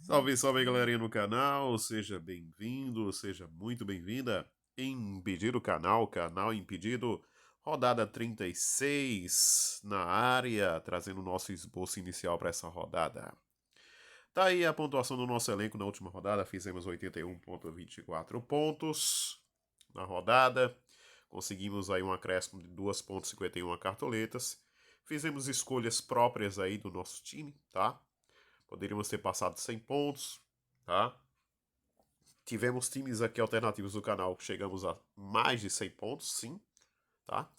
Salve, salve galerinha no canal, seja bem-vindo, seja muito bem-vinda. Impedido canal Impedido, rodada 36 na área, trazendo o nosso esboço inicial para essa rodada. Tá aí a pontuação do nosso elenco na última rodada, fizemos 81,24 pontos na rodada, conseguimos aí um acréscimo de 2,51 cartoletas, fizemos escolhas próprias aí do nosso time, tá? Poderíamos ter passado 100 pontos, tá? Tivemos times aqui alternativos do canal que chegamos a mais de 100 pontos, sim, tá?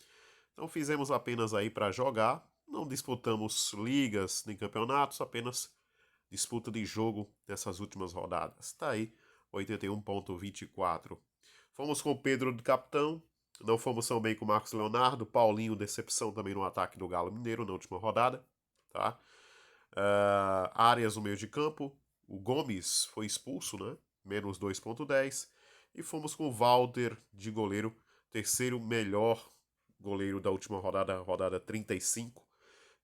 Então fizemos apenas aí para jogar, não disputamos ligas nem campeonatos, apenas disputa de jogo nessas últimas rodadas. Tá aí, 81,24. Fomos com o Pedro do capitão, não fomos tão bem com o Marcos Leonardo, Paulinho, decepção também no ataque do Galo Mineiro na última rodada, tá? Arias no meio de campo, o Gomes foi expulso, né? Menos 2,10. E fomos com o Walter de goleiro, terceiro melhor goleiro da última rodada, rodada 35.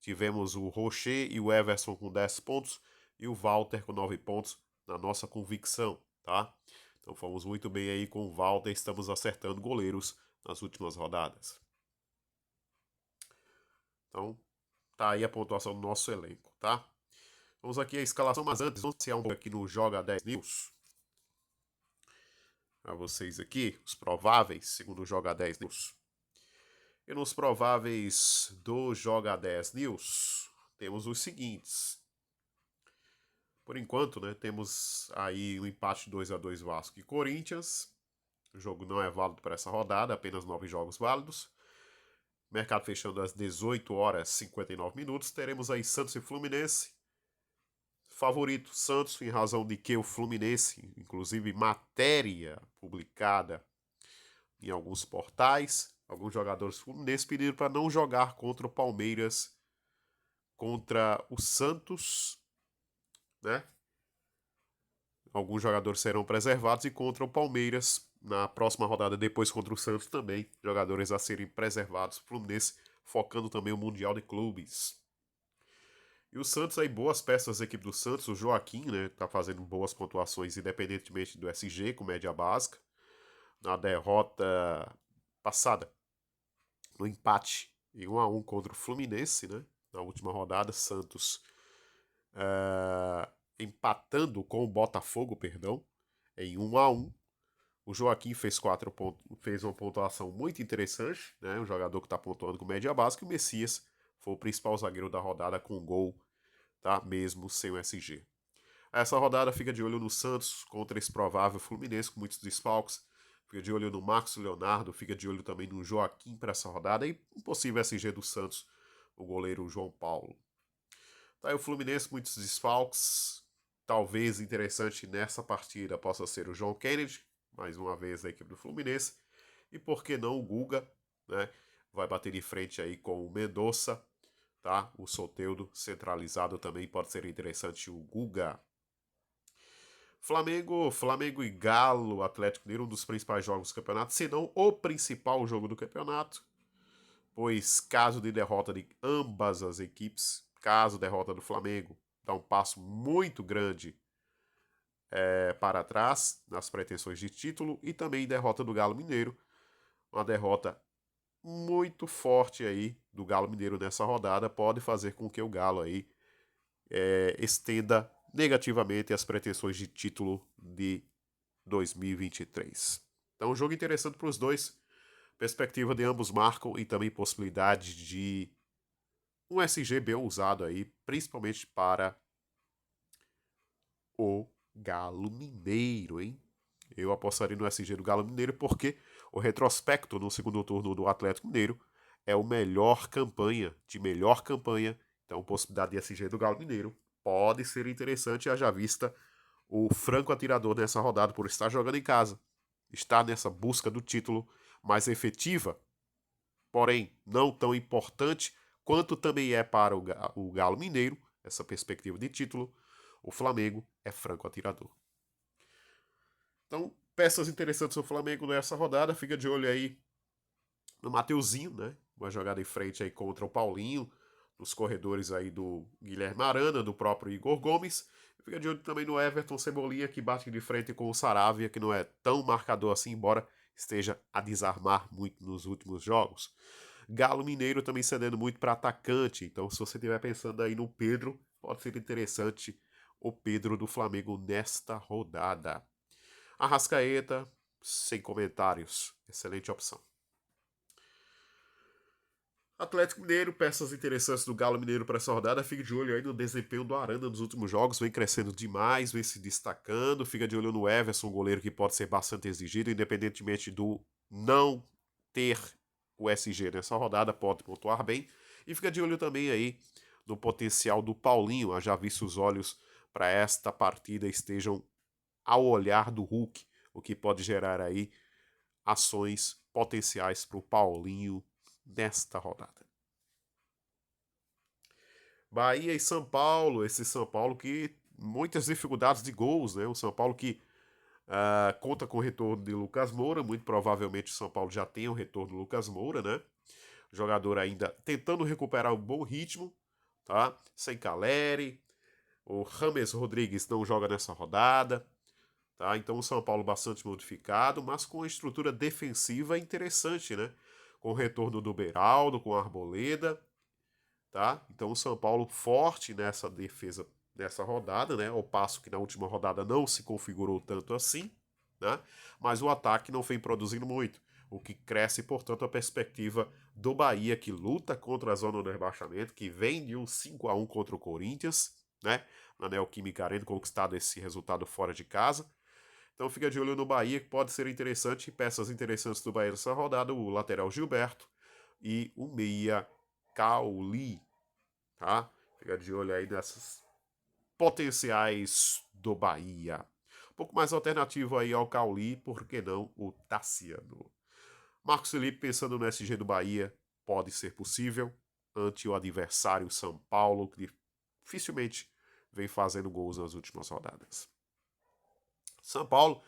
Tivemos o Rocher e o Everson com 10 pontos e o Walter com 9 pontos, na nossa convicção, tá? Então fomos muito bem aí com o Walter, estamos acertando goleiros nas últimas rodadas. Então, tá aí a pontuação do nosso elenco, tá? Vamos aqui a escalação, mas antes, vamos iniciar um pouco aqui no Joga 10 News. Para vocês aqui, os prováveis, segundo o Joga 10 News. E nos prováveis do Joga 10 News, temos os seguintes. Por enquanto, né, temos aí um empate 2-2 Vasco e Corinthians. O jogo não é válido para essa rodada, apenas 9 jogos válidos. Mercado fechando às 18 horas e 59 minutos. Teremos aí Santos e Fluminense. Favorito Santos, em razão de que o Fluminense, inclusive matéria publicada em alguns portais, alguns jogadores fluminenses pediram para não jogar contra o Palmeiras, contra o Santos, né? Alguns jogadores serão preservados e contra o Palmeiras na próxima rodada, depois contra o Santos também, jogadores a serem preservados. Fluminense focando também o Mundial de Clubes. E o Santos aí, boas peças da equipe do Santos. O Joaquim, né, tá fazendo boas pontuações independentemente do SG, com média básica. Na derrota passada, no empate em 1-1 contra o Fluminense, né, na última rodada, Santos empatando com o Botafogo, perdão, em 1-1. O Joaquim fez fez uma pontuação muito interessante, né, um jogador que está pontuando com média básica. E o Messias foi o principal zagueiro da rodada com gol, tá, mesmo sem o SG. Essa rodada fica de olho no Santos contra esse provável Fluminense com muitos desfalques. Fica de olho no Marcos Leonardo, fica de olho também no Joaquim para essa rodada e um possível SG do Santos, o goleiro João Paulo. Tá aí o Fluminense com muitos desfalques. Talvez interessante nessa partida possa ser o João Kennedy, mais uma vez da equipe do Fluminense. E por que não o Guga, né? Vai bater de frente aí com o Mendonça, tá? O Soteldo centralizado também pode ser interessante o Guga. Flamengo e Galo, Atlético Mineiro, um dos principais jogos do campeonato, se não o principal jogo do campeonato, pois caso de derrota de ambas as equipes, caso derrota do Flamengo, dá um passo muito grande para trás nas pretensões de título, e também derrota do Galo Mineiro, uma derrota muito forte aí do Galo Mineiro nessa rodada, pode fazer com que o Galo aí estenda negativamente as pretensões de título de 2023. Então, um jogo interessante para os dois. Perspectiva de ambos marcam e também possibilidade de um SG bem usado aí, principalmente para o Galo Mineiro, hein? Eu apostaria no SG do Galo Mineiro porque o retrospecto no segundo turno do Atlético Mineiro é o melhor campanha, de melhor campanha. Então, possibilidade de SG do Galo Mineiro pode ser interessante, haja vista o franco atirador nessa rodada por estar jogando em casa, está nessa busca do título mais efetiva, porém não tão importante quanto também é para o Galo Mineiro, essa perspectiva de título. O Flamengo é franco atirador. Então, peças interessantes do Flamengo nessa rodada. Fica de olho aí no Mateuzinho, né? Uma jogada em frente aí contra o Paulinho, nos corredores aí do Guilherme Arana, do próprio Igor Gomes. Fica de olho também no Everton Cebolinha, que bate de frente com o Saravia, que não é tão marcador assim, embora esteja a desarmar muito nos últimos jogos. Galo Mineiro também cedendo muito para atacante, então se você estiver pensando aí no Pedro, pode ser interessante o Pedro do Flamengo nesta rodada. Arrascaeta, sem comentários, excelente opção. Atlético Mineiro, peças interessantes do Galo Mineiro para essa rodada. Fica de olho aí no desempenho do Arana nos últimos jogos, vem crescendo demais, vem se destacando. Fica de olho no Everson, um goleiro que pode ser bastante exigido, independentemente do não ter o SG nessa rodada, pode pontuar bem. E fica de olho também aí no potencial do Paulinho, haja visto os olhos para esta partida estejam ao olhar do Hulk, o que pode gerar aí ações potenciais para o Paulinho nesta rodada. Bahia e São Paulo, esse São Paulo que muitas dificuldades de gols, né? O São Paulo que conta com o retorno de Lucas Moura, muito provavelmente o São Paulo já tem o retorno do Lucas Moura, né? O jogador ainda tentando recuperar um bom ritmo, tá? Sem Caleri, o James Rodrigues não joga nessa rodada, tá? Então o São Paulo bastante modificado, mas com uma estrutura defensiva interessante, né? Com o retorno do Beraldo, com a Arboleda, tá? Então o São Paulo forte nessa defesa nessa rodada, né? Ao passo que na última rodada não se configurou tanto assim, né? Mas o ataque não vem produzindo muito, o que cresce, portanto, a perspectiva do Bahia que luta contra a zona do rebaixamento, que vem de um 5-1 contra o Corinthians, né? Na Neoquímica Arena, conquistado esse resultado fora de casa. Então fica de olho no Bahia, que pode ser interessante. Peças interessantes do Bahia nessa rodada, o lateral Gilberto e o meia Cauli, tá? Fica de olho aí nessas potenciais do Bahia. Um pouco mais alternativo aí ao Cauli, por que não o Tassiano? Marcos Felipe pensando no SG do Bahia, pode ser possível, ante o adversário São Paulo, que dificilmente vem fazendo gols nas últimas rodadas. São Paulo,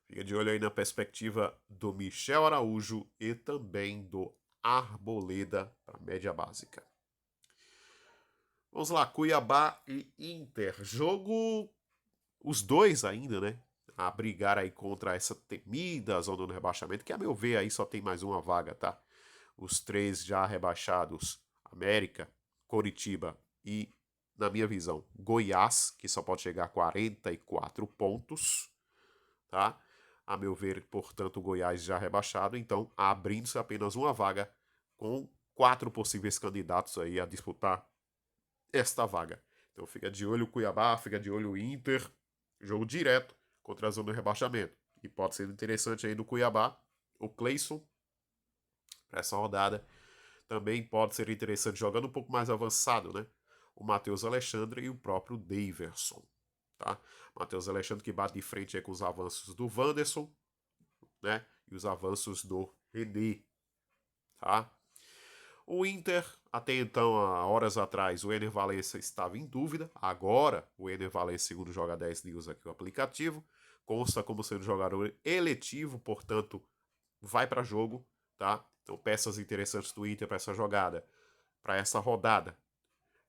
fica de olho aí na perspectiva do Michel Araújo e também do Arboleda para média básica. Vamos lá, Cuiabá e Inter. Jogo, os dois ainda, né? A brigar aí contra essa temida zona do rebaixamento, que a meu ver aí só tem mais uma vaga, tá? Os três já rebaixados, América, Coritiba e, na minha visão, Goiás, que só pode chegar a 44 pontos, tá? A meu ver, portanto, o Goiás já rebaixado, então abrindo-se apenas uma vaga com 4 possíveis candidatos aí a disputar esta vaga. Então fica de olho o Cuiabá, fica de olho o Inter, jogo direto contra a zona do rebaixamento. E pode ser interessante aí do Cuiabá, o Cleison, para essa rodada. Também pode ser interessante jogando um pouco mais avançado, né? O Matheus Alexandre e o próprio Daverson, tá? Matheus Alexandre que bate de frente aí com os avanços do Wanderson, né? E os avanços do René, tá? O Inter, até então, há horas atrás, o Ener Valencia estava em dúvida. Agora, o Ener Valencia, segundo joga 10 News aqui o aplicativo, consta como sendo jogador eletivo, portanto, vai para jogo, tá? Então, peças interessantes do Inter para essa jogada, para essa rodada.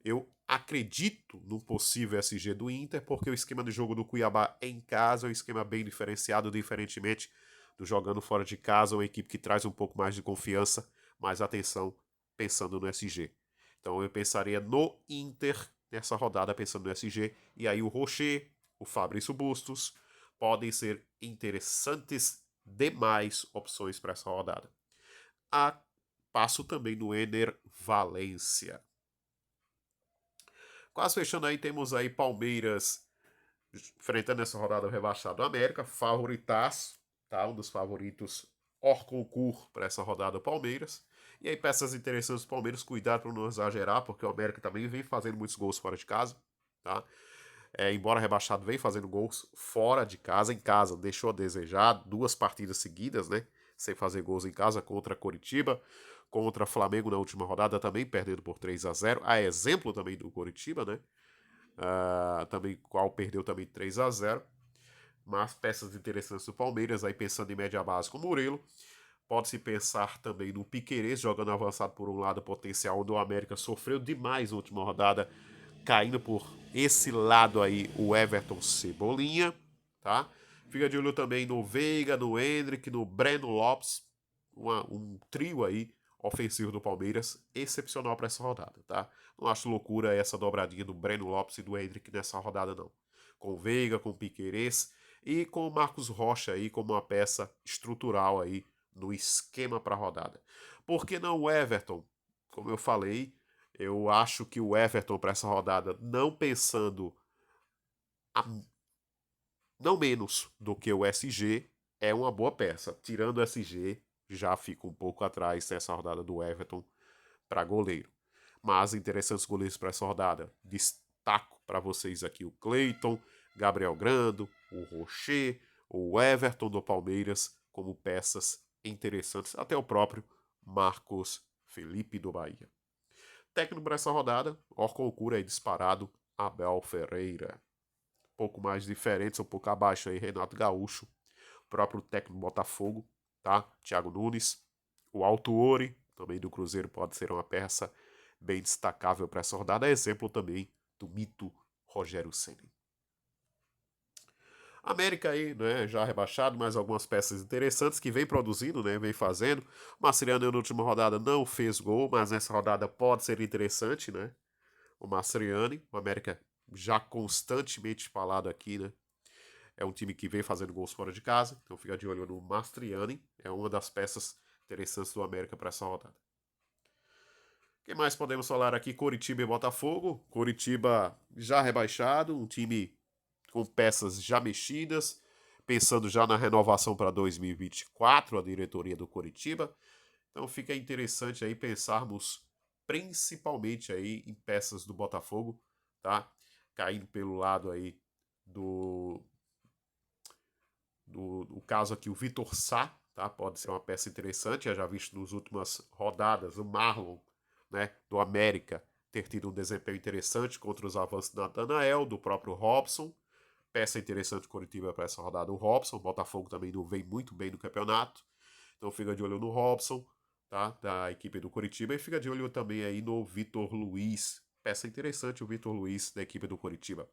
Eu acredito no possível SG do Inter, porque o esquema de jogo do Cuiabá em casa é um esquema bem diferenciado, diferentemente do jogando fora de casa, uma equipe que traz um pouco mais de confiança, mais atenção, pensando no SG. Então eu pensaria no Inter nessa rodada, pensando no SG, e aí o Rocher, o Fabrício Bustos, podem ser interessantes demais opções para essa rodada. Passo também no Ener Valência. Quase fechando aí, temos aí Palmeiras enfrentando essa rodada o rebaixado América, favoritaço, tá? Um dos favoritos hors concurso para essa rodada Palmeiras. E aí peças interessantes do Palmeiras, cuidado para não exagerar, porque o América também vem fazendo muitos gols fora de casa, tá? Embora rebaixado vem fazendo gols fora de casa, em casa deixou a desejar 2 partidas seguidas, né? Sem fazer gols em casa contra Coritiba, contra Flamengo na última rodada também perdendo por 3-0, a exemplo também do Coritiba, né? Também qual perdeu também 3-0, mas peças interessantes do Palmeiras, aí pensando em média base com o Murilo, pode-se pensar também no Piquerez jogando avançado por um lado potencial, onde o América sofreu demais na última rodada, caindo por esse lado aí o Everton Cebolinha, tá? Fica de olho também no Veiga, no Endrick, no Breno Lopes, um trio aí ofensivo do Palmeiras, excepcional para essa rodada, tá? Não acho loucura essa dobradinha do Breno Lopes e do Endrick nessa rodada, não. Com o Veiga, com o Piquerez e com o Marcos Rocha aí como uma peça estrutural aí no esquema para a rodada. Por que não o Everton? Como eu falei, eu acho que o Everton para essa rodada, não pensando não menos do que o SG, é uma boa peça. Tirando o SG, já fica um pouco atrás nessa rodada do Everton para goleiro. Mas interessantes goleiros para essa rodada. Destaco para vocês aqui o Cleiton, Gabriel Grando, o Rocher, o Everton do Palmeiras como peças interessantes. Até o próprio Marcos Felipe do Bahia. Técnico para essa rodada, Orconcura aí disparado, Abel Ferreira. Pouco mais diferentes, um pouco abaixo aí, Renato Gaúcho, próprio técnico do Botafogo, tá? Thiago Nunes, o Autuori, também do Cruzeiro, pode ser uma peça bem destacável para essa rodada, exemplo também do mito Rogério Ceni. América aí, né, já rebaixado, mas algumas peças interessantes que vem produzindo, né, vem fazendo. O Mastriano na última rodada não fez gol, mas nessa rodada pode ser interessante, né? O Mastriani, o América já constantemente falado aqui, né? É um time que vem fazendo gols fora de casa, então fica de olho no Mastriani, é uma das peças interessantes do América para essa rodada. Quem mais podemos falar aqui? Coritiba e Botafogo. Coritiba já rebaixado, um time com peças já mexidas, pensando já na renovação para 2024, a diretoria do Coritiba. Então fica interessante aí pensarmos principalmente aí em peças do Botafogo, tá? Caindo pelo lado aí do o caso aqui, o Vitor Sá, tá? Pode ser uma peça interessante, já visto nas últimas rodadas, o Marlon, né, do América, ter tido um desempenho interessante contra os avanços do Natanael, do próprio Robson. Peça interessante do Coritiba para essa rodada, o Robson. O Botafogo também não vem muito bem no campeonato. Então fica de olho no Robson, tá? Da equipe do Coritiba. E fica de olho também aí no Vitor Luiz. Peça interessante o Vitor Luiz da equipe do Coritiba.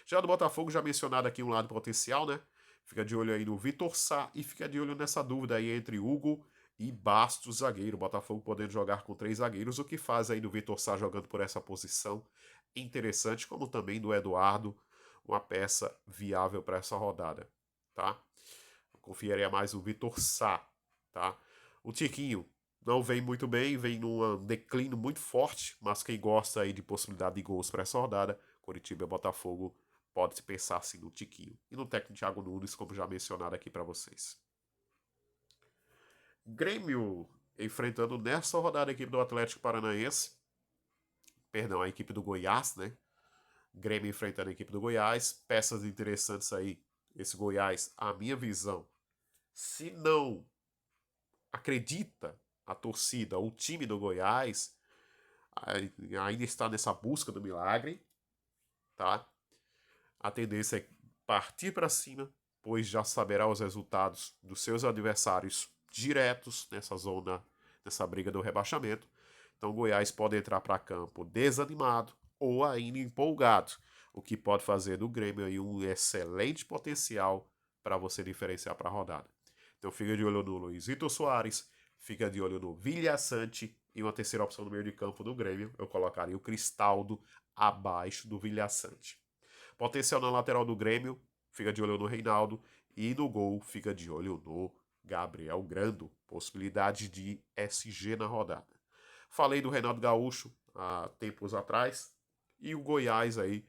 Já do Botafogo, já mencionado aqui um lado potencial, né? Fica de olho aí no Vitor Sá e fica de olho nessa dúvida aí entre Hugo e Bastos, zagueiro. O Botafogo podendo jogar com 3 zagueiros, o que faz aí do Vitor Sá jogando por essa posição interessante, como também do Eduardo, uma peça viável para essa rodada, tá? Eu confiaria mais o Vitor Sá, tá? O Tiquinho não vem muito bem, vem num declínio muito forte, mas quem gosta aí de possibilidade de gols para essa rodada, Coritiba e Botafogo, pode-se pensar assim no Tiquinho. E no técnico Thiago Nunes, como já mencionado aqui para vocês. Grêmio enfrentando nessa rodada a equipe do Atlético Paranaense. Perdão, a equipe do Goiás, né? Grêmio enfrentando a equipe do Goiás. Peças interessantes aí. Esse Goiás, a minha visão, se não acredita a torcida, o time do Goiás, ainda está nessa busca do milagre, tá? A tendência é partir para cima, pois já saberá os resultados dos seus adversários diretos nessa zona, nessa briga do rebaixamento. Então o Goiás pode entrar para campo desanimado ou ainda empolgado, o que pode fazer do Grêmio aí um excelente potencial para você diferenciar para a rodada. Então fica de olho no Luizito Soares, fica de olho no Vilha Sante e uma terceira opção no meio de campo do Grêmio, eu colocaria o Cristaldo abaixo do Vilha Sante. Potencial na lateral do Grêmio, fica de olho no Reinaldo. E no gol, fica de olho no Gabriel Grando. Possibilidade de SG na rodada. Falei do Renato Gaúcho há tempos atrás. E o Goiás aí,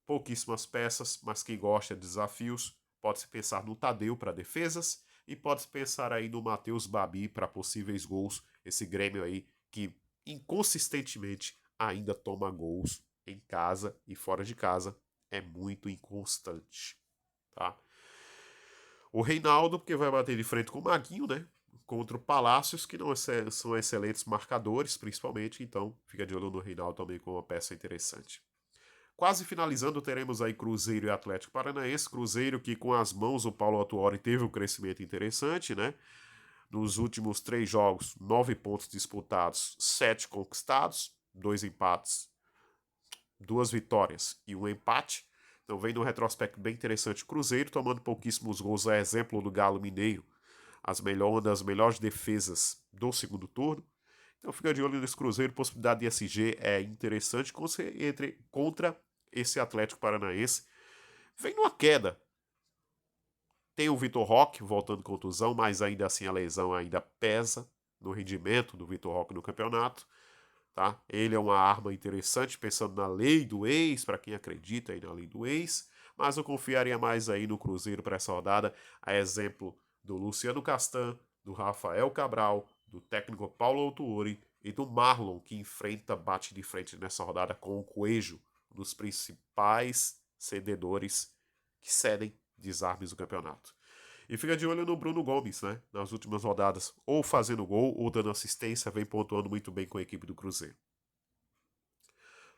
pouquíssimas peças, mas quem gosta de desafios, pode-se pensar no Tadeu para defesas. E pode-se pensar aí no Matheus Babi para possíveis gols. Esse Grêmio aí que inconsistentemente ainda toma gols em casa e fora de casa, é muito inconstante, tá? O Reinaldo, porque vai bater de frente com o Maguinho, né? Contra o Palácios, que não são excelentes marcadores, principalmente, então fica de olho no Reinaldo também com uma peça interessante. Quase finalizando, teremos aí Cruzeiro e Atlético Paranaense. Cruzeiro que com as mãos o Paulo Autuori teve um crescimento interessante, né? Nos últimos 3 jogos, 9 pontos disputados, 7 conquistados, 2 empates, 2 vitórias e um empate. Então vem num retrospecto bem interessante. Cruzeiro tomando pouquíssimos gols, a exemplo do Galo Mineiro, uma das melhores defesas do segundo turno. Então fica de olho nesse Cruzeiro, possibilidade de SG é interessante contra esse Atlético Paranaense. Vem numa queda. Tem o Vitor Roque voltando contusão, mas ainda assim a lesão ainda pesa no rendimento do Vitor Roque no campeonato. Tá? Ele é uma arma interessante, pensando na lei do ex, para quem acredita aí na lei do ex, mas eu confiaria mais aí no Cruzeiro para essa rodada, a exemplo do Luciano Castan, do Rafael Cabral, do técnico Paulo Autuori e do Marlon, que bate de frente nessa rodada com o Coelho, um dos principais cededores que cedem desarmes do campeonato. E fica de olho no Bruno Gomes, né? Nas últimas rodadas, ou fazendo gol ou dando assistência, vem pontuando muito bem com a equipe do Cruzeiro.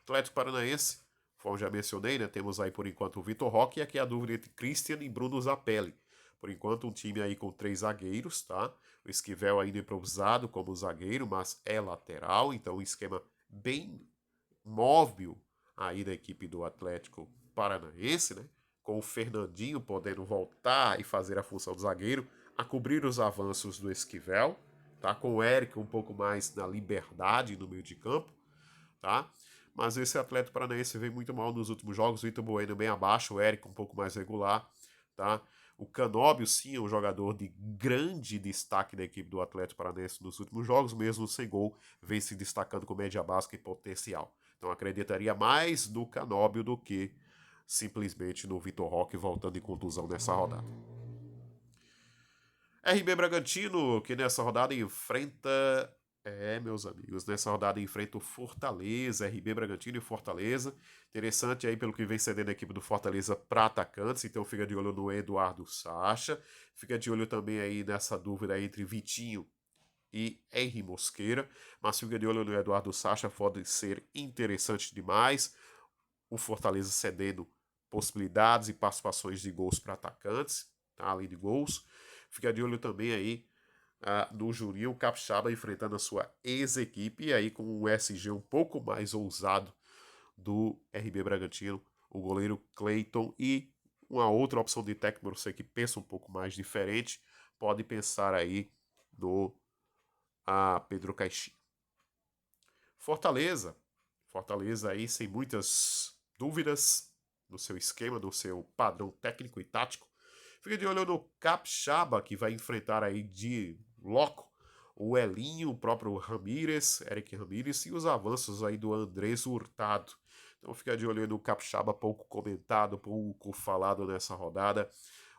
Atlético Paranaense, como já mencionei, né? Temos aí por enquanto o Vitor Roque e aqui a dúvida entre Christian e Bruno Zapelli. Por enquanto, um time aí com 3 zagueiros, tá? O Esquivel ainda improvisado como zagueiro, mas é lateral, então um esquema bem móvel aí da equipe do Atlético Paranaense, né? Com o Fernandinho podendo voltar e fazer a função do zagueiro, a cobrir os avanços do Esquivel, tá? Com o Eric um pouco mais na liberdade no meio de campo, tá? Mas esse Atlético Paranaense vem muito mal nos últimos jogos, o Vitor Bueno bem abaixo, o Eric um pouco mais regular, tá? O Canóbio, sim, é um jogador de grande destaque da equipe do Atlético Paranaense nos últimos jogos, mesmo sem gol, vem se destacando com média básica e potencial. Então acreditaria mais no Canóbio do que simplesmente no Vitor Roque voltando em contusão nessa rodada. RB Bragantino, que nessa rodada enfrenta. Meus amigos, nessa rodada enfrenta o Fortaleza, RB Bragantino e Fortaleza. Interessante aí pelo que vem cedendo a equipe do Fortaleza para atacantes, então fica de olho no Eduardo Sacha. Fica de olho também aí nessa dúvida entre Vitinho e Henry Mosqueira, mas fica de olho no Eduardo Sacha, pode ser interessante demais. O Fortaleza cedendo possibilidades e participações de gols para atacantes, tá? Além de gols. Fica de olho também aí no Juninho Capixaba enfrentando a sua ex-equipe e aí com um SG um pouco mais ousado do RB Bragantino, o goleiro Cleiton e uma outra opção de técnico, você que pensa um pouco mais diferente, pode pensar aí no Pedro Caixinha. Fortaleza aí sem muitas dúvidas no seu esquema, no seu padrão técnico e tático. Fica de olho no Capixaba, que vai enfrentar aí de loco o Elinho, o próprio Ramírez, Eric Ramírez, e os avanços aí do Andrés Hurtado. Então fica de olho no Capixaba, pouco comentado, pouco falado nessa rodada,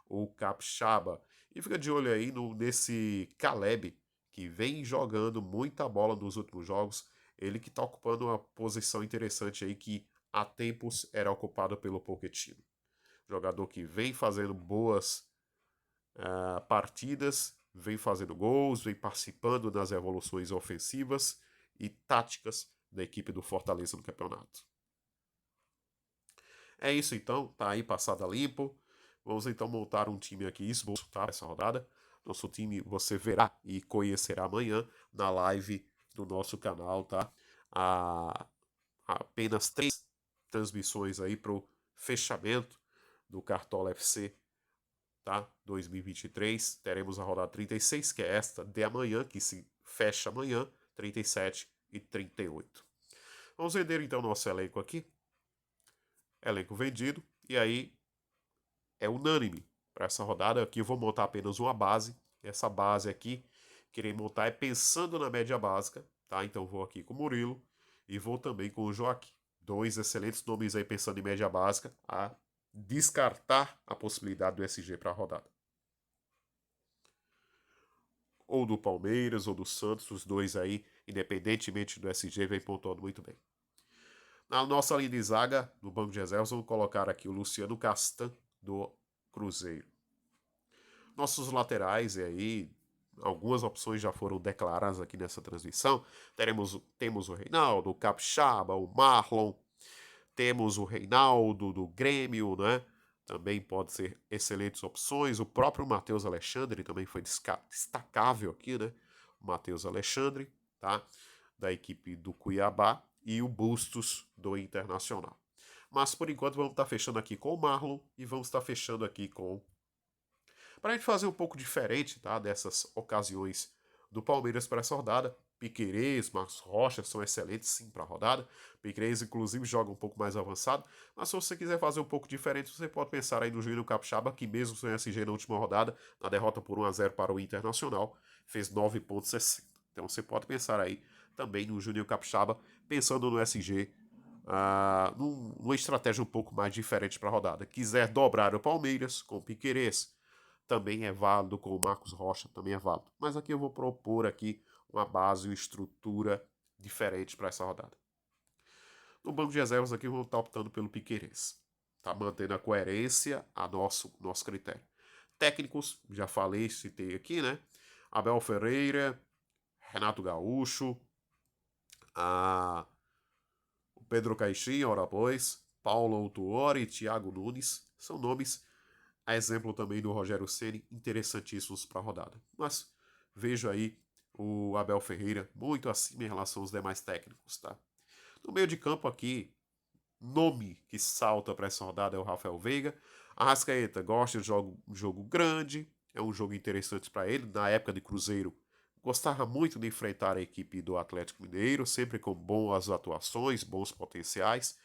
o Capixaba. E fica de olho aí nesse Caleb, que vem jogando muita bola nos últimos jogos. Ele que está ocupando uma posição interessante aí que há tempos era ocupada pelo Pochettino. Jogador que vem fazendo boas partidas, vem fazendo gols, vem participando das evoluções ofensivas e táticas da equipe do Fortaleza no campeonato. É isso então, tá aí passada limpo. Vamos então montar um time aqui, esboço, tá? Essa rodada. Nosso time você verá e conhecerá amanhã na live do nosso canal, tá? Apenas 3 transmissões aí pro fechamento do Cartola FC, tá? 2023. Teremos a rodada 36, que é esta de amanhã, que se fecha amanhã, 37 e 38. Vamos vender então nosso elenco aqui. Elenco vendido. E aí é unânime para essa rodada. Aqui eu vou montar apenas uma base. Essa base aqui, querer montar é pensando na média básica, tá? Então vou aqui com o Murilo e vou também com o Joaquim. 2 excelentes nomes aí pensando em média básica, a descartar a possibilidade do SG para a rodada. Ou do Palmeiras ou do Santos, os dois aí, independentemente do SG, vem pontuando muito bem. Na nossa linha de zaga, no banco de reservas, vamos colocar aqui o Luciano Castan, do Cruzeiro. Nossos laterais, e aí algumas opções já foram declaradas aqui nessa transmissão. Temos o Reinaldo, o Capixaba, o Marlon, temos o Reinaldo do Grêmio, né? Também pode ser excelentes opções. O próprio Matheus Alexandre também foi destacável aqui, né? O Matheus Alexandre, tá? Da equipe do Cuiabá. e o Bustos do Internacional. Mas por enquanto vamos estar fechando aqui com o Marlon e vamos estar fechando aqui com... Para a gente fazer um pouco diferente, tá, dessas ocasiões do Palmeiras para essa rodada, Piquerez, Marcos Rocha são excelentes sim para a rodada. Piquerez inclusive joga um pouco mais avançado, mas se você quiser fazer um pouco diferente, você pode pensar aí no Júnior Capixaba, que mesmo sem SG na última rodada, na derrota por 1-0 para o Internacional, fez 9,60. Então você pode pensar aí também no Júnior Capixaba, pensando no SG, numa estratégia um pouco mais diferente para a rodada. Quiser dobrar o Palmeiras com o Piquerez, também é válido, com o Marcos Rocha também é válido. Mas aqui eu vou propor aqui uma base, uma estrutura diferente para essa rodada. No banco de reservas aqui eu vou estar optando pelo Piquerez. Tá mantendo a coerência a nosso critério. Técnicos, já falei, citei aqui, né? Abel Ferreira, Renato Gaúcho, o Pedro Caixinha, ora pois, Paulo Autuori e Thiago Nunes. São nomes, a exemplo também do Rogério Ceni, interessantíssimos para a rodada. Mas vejo aí o Abel Ferreira muito acima em relação aos demais técnicos, tá? No meio de campo aqui, nome que salta para essa rodada é o Rafael Veiga. Arrascaeta gosta de jogo grande, é um jogo interessante para ele. Na época de Cruzeiro, gostava muito de enfrentar a equipe do Atlético Mineiro, sempre com boas atuações, bons potenciais.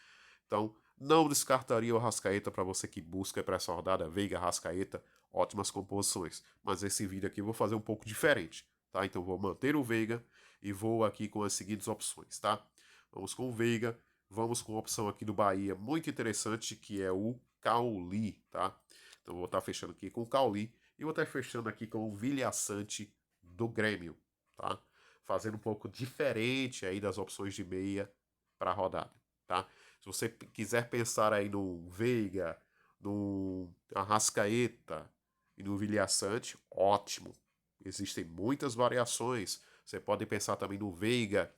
Então, não descartaria o Arrascaeta para você que busca para essa rodada. Veiga, Arrascaeta, ótimas composições. Mas esse vídeo aqui eu vou fazer um pouco diferente, tá? Então vou manter o Veiga e vou aqui com as seguintes opções, tá? Vamos com o Veiga, vamos com a opção aqui do Bahia, muito interessante, que é o Cauli, tá? Então vou estar fechando aqui com o Cauli e vou estar fechando aqui com o Vilhaçante do Grêmio, tá? Fazendo um pouco diferente aí das opções de meia para a rodada, tá? Se você quiser pensar aí no Veiga, no Arrascaeta e no Vilhaçante, ótimo. Existem muitas variações. Você pode pensar também no Veiga,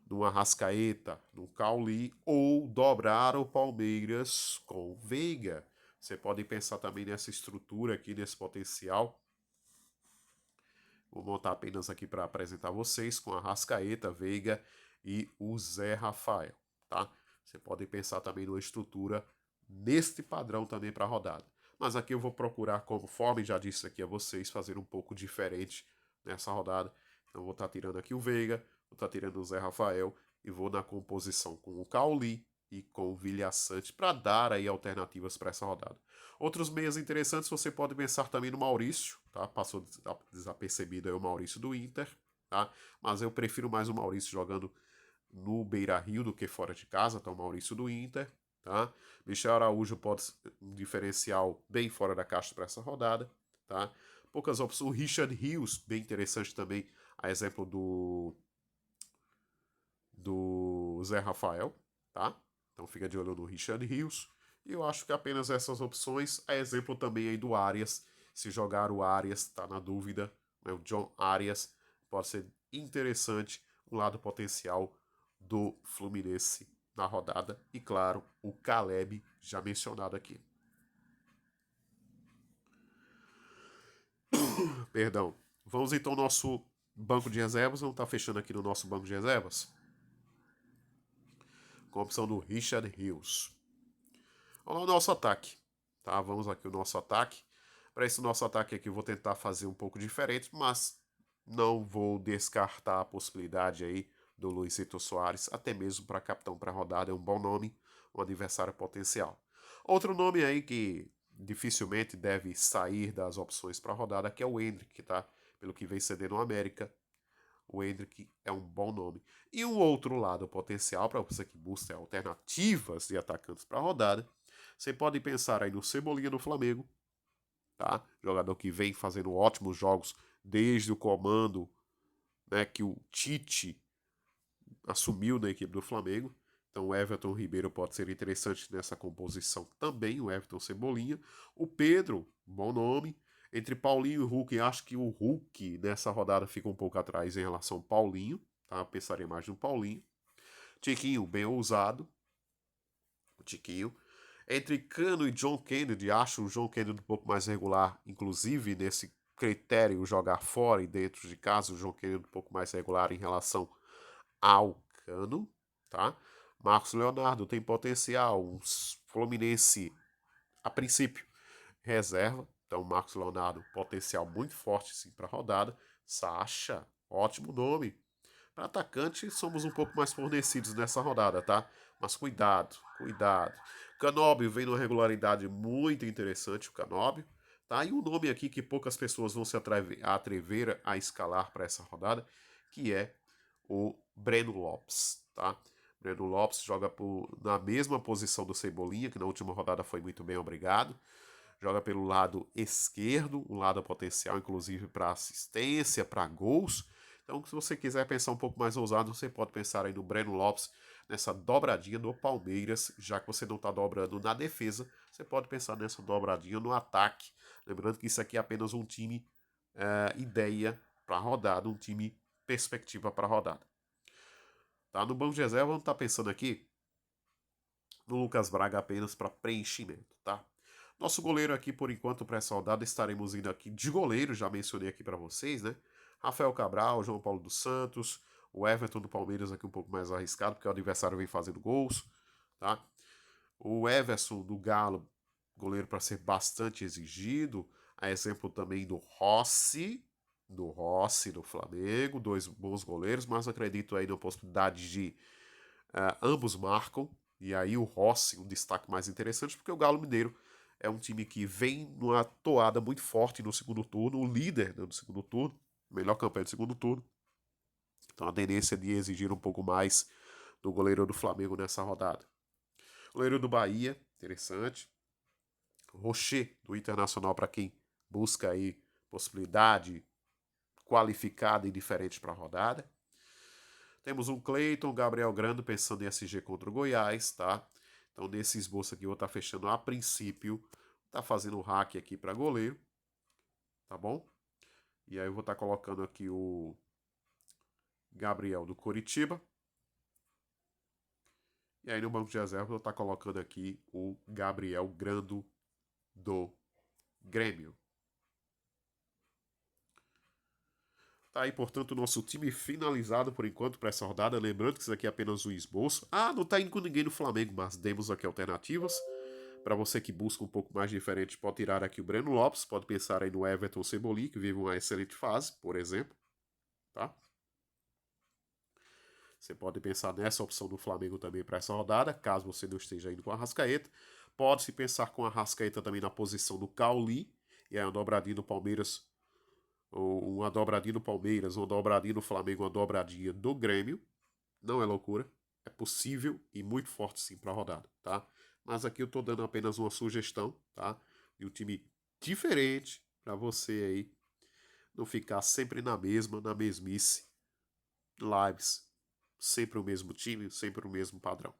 no Arrascaeta, no Cauli, ou dobrar o Palmeiras com o Veiga. Você pode pensar também nessa estrutura aqui, nesse potencial. Vou montar apenas aqui para apresentar vocês com a Arrascaeta, Veiga e o Zé Rafael, tá? Você pode pensar também numa estrutura neste padrão também para a rodada. Mas aqui eu vou procurar, conforme já disse aqui a vocês, fazer um pouco diferente nessa rodada. Então vou estar tirando aqui o Veiga, vou estar tirando o Zé Rafael e vou na composição com o Cauli e com o Vilhaçante para dar aí alternativas para essa rodada. Outros meias interessantes você pode pensar também no Maurício, tá? Passou desapercebido aí o Maurício do Inter, tá? Mas eu prefiro mais o Maurício jogando no Beira-Rio do que fora de casa, tá? O Maurício do Inter, tá? Michel Araújo pode ser um diferencial bem fora da caixa para essa rodada, tá? Poucas opções. O Richard Rios, bem interessante também, a exemplo do Zé Rafael, tá? Então fica de olho no Richard Rios. E eu acho que apenas essas opções, a exemplo também aí do Arias. Se jogar o Arias, tá na dúvida, né? O John Arias pode ser interessante, um lado potencial do Fluminense na rodada. E claro, o Caleb, já mencionado aqui. Perdão. Vamos então ao nosso banco de reservas. Vamos estar fechando aqui no nosso banco de reservas com a opção do Richard Rios. Vamos ao nosso ataque, tá? Vamos aqui ao nosso ataque. Para esse nosso ataque aqui eu vou tentar fazer um pouco diferente, mas não vou descartar a possibilidade aí do Luizito Soares, até mesmo para capitão para a rodada, é um bom nome, um adversário potencial. Outro nome aí que dificilmente deve sair das opções para a rodada, que é o Endrick, tá? Pelo que vem cedendo no América, o Endrick é um bom nome. E um outro lado potencial para você que busca alternativas de atacantes para a rodada, você pode pensar aí no Cebolinha do Flamengo, tá? Jogador que vem fazendo ótimos jogos desde o comando, né, que o Tite assumiu na equipe do Flamengo. Então o Everton Ribeiro pode ser interessante nessa composição também, o Everton Cebolinha. O Pedro, bom nome. Entre Paulinho e Hulk, acho que o Hulk nessa rodada fica um pouco atrás em relação ao Paulinho, tá? Pensaria mais no Paulinho. Tiquinho, bem ousado. O Tiquinho. Entre Cano e John Kennedy, acho o John Kennedy um pouco mais regular, inclusive nesse critério jogar fora e dentro de casa, o John Kennedy um pouco mais regular em relação ao Cano, tá? Marcos Leonardo tem potencial, o Fluminense, a princípio, reserva. Então, Marcos Leonardo, potencial muito forte sim para a rodada. Sacha, ótimo nome. Para atacante, somos um pouco mais fornecidos nessa rodada, tá? Mas cuidado, cuidado. Canóbio vem numa regularidade muito interessante, o Canóbio. Tá? E um nome aqui que poucas pessoas vão se atrever a escalar para essa rodada, que é o Breno Lopes, tá? Breno Lopes joga na mesma posição do Cebolinha, que na última rodada foi muito bem, obrigado. Joga pelo lado esquerdo, um lado potencial, inclusive para assistência, para gols. Então, se você quiser pensar um pouco mais ousado, você pode pensar aí no Breno Lopes, nessa dobradinha do Palmeiras, já que você não está dobrando na defesa, você pode pensar nessa dobradinha no ataque. Lembrando que isso aqui é apenas um time ideia para a rodada, um time perspectiva para a rodada. Tá? No banco de reserva, vamos estar pensando aqui no Lucas Braga apenas para preenchimento, tá? Nosso goleiro aqui, por enquanto, para essa rodada, estaremos indo aqui de goleiro, já mencionei aqui para vocês, né? Rafael Cabral, João Paulo dos Santos, o Everton do Palmeiras aqui um pouco mais arriscado, porque o adversário vem fazendo gols, tá? O Everson do Galo, goleiro para ser bastante exigido, a exemplo também do Rossi do Flamengo, dois bons goleiros, mas acredito aí na possibilidade de ambos marcam, e aí o Rossi, um destaque mais interessante, porque o Galo Mineiro é um time que vem numa toada muito forte no segundo turno, o líder, né, do segundo turno, melhor campanha do segundo turno. Então a tendência é de exigir um pouco mais do goleiro do Flamengo nessa rodada. Goleiro do Bahia, interessante. Rocher, do Internacional, para quem busca aí possibilidade qualificada e diferente para a rodada. Temos um Cleiton, Gabriel Grando pensando em SG contra o Goiás, tá? Então nesse esboço aqui eu vou estar fechando a princípio, tá fazendo o hack aqui para goleiro, tá bom? E aí eu vou estar colocando aqui o Gabriel do Coritiba. E aí no banco de reserva eu vou estar colocando aqui o Gabriel Grando do Grêmio. Tá aí, portanto, o nosso time finalizado por enquanto para essa rodada. Lembrando que isso aqui é apenas um esboço. Ah, não tá indo com ninguém no Flamengo, mas demos aqui alternativas. Para você que busca um pouco mais diferente, pode tirar aqui o Breno Lopes, pode pensar aí no Everton Cebolinha, que vive uma excelente fase, por exemplo. Tá? Você pode pensar nessa opção do Flamengo também para essa rodada, caso você não esteja indo com a Arrascaeta. Pode-se pensar com a Arrascaeta também na posição do Cauli, e aí uma dobradinha do Palmeiras, ou uma dobradinha do Palmeiras, uma dobradinha do Flamengo, uma dobradinha do Grêmio. Não é loucura, é possível e muito forte sim para a rodada, tá? Mas aqui eu estou dando apenas uma sugestão, tá? De um time diferente para você aí não ficar sempre na mesmice, lives, sempre o mesmo time, sempre o mesmo padrão.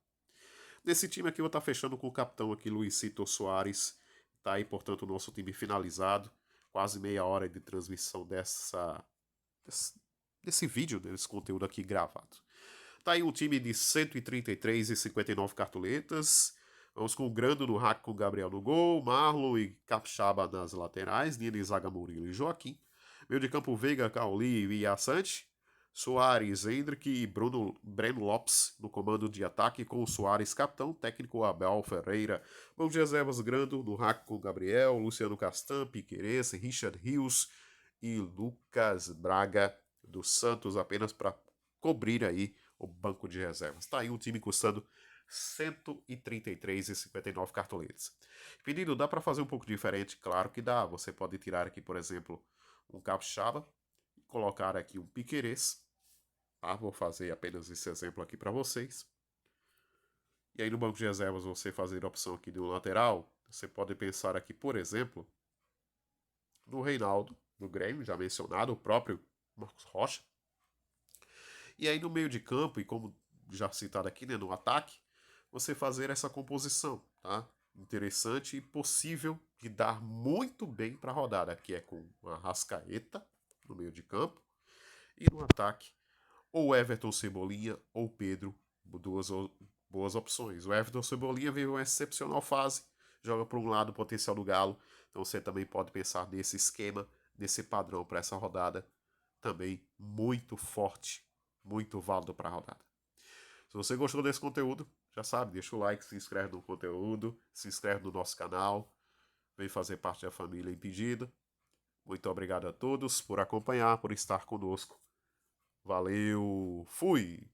Nesse time aqui eu vou estar fechando com o capitão aqui, Luizito Soares, tá aí, portanto, o nosso time finalizado, quase meia hora de transmissão desse vídeo, desse conteúdo aqui gravado. Tá aí um time de 133 e 59 cartoletas. Vamos com o Grando no hack com o Gabriel no gol, Marlon e Capixaba nas laterais, Nini, Zaga, Murilo e Joaquim. Meio de campo Veiga, Cauli e Assante. Soares, Hendrick e Breno Lopes no comando de ataque com o Soares capitão, técnico Abel Ferreira. Banco de reservas Grando no hack com o Gabriel, Luciano Castan, Piquerez, Richard Rios e Lucas Braga do Santos, apenas para cobrir aí o banco de reservas. Está aí um time custando 133,59 cartoletas. Pedido, dá para fazer um pouco diferente? Claro que dá. Você pode tirar aqui, por exemplo, um capixaba e colocar aqui um piquerez. Tá? Vou fazer apenas esse exemplo aqui para vocês. E aí no banco de reservas você fazer a opção aqui de um lateral, você pode pensar aqui, por exemplo, no Reinaldo, do Grêmio, já mencionado, o próprio Marcos Rocha. E aí no meio de campo, e como já citado aqui, né, no ataque, você fazer essa composição, tá? Interessante e possível de dar muito bem para a rodada, que é com a Rascaeta no meio de campo e no ataque, ou Everton Cebolinha ou Pedro, duas boas opções. O Everton Cebolinha vive uma excepcional fase, joga por um lado o potencial do Galo, então você também pode pensar nesse esquema, nesse padrão para essa rodada, também muito forte, muito válido para a rodada. Se você gostou desse conteúdo, já sabe, deixa o like, se inscreve no conteúdo, se inscreve no nosso canal, vem fazer parte da família Impedido. Muito obrigado a todos por acompanhar, por estar conosco. Valeu, fui!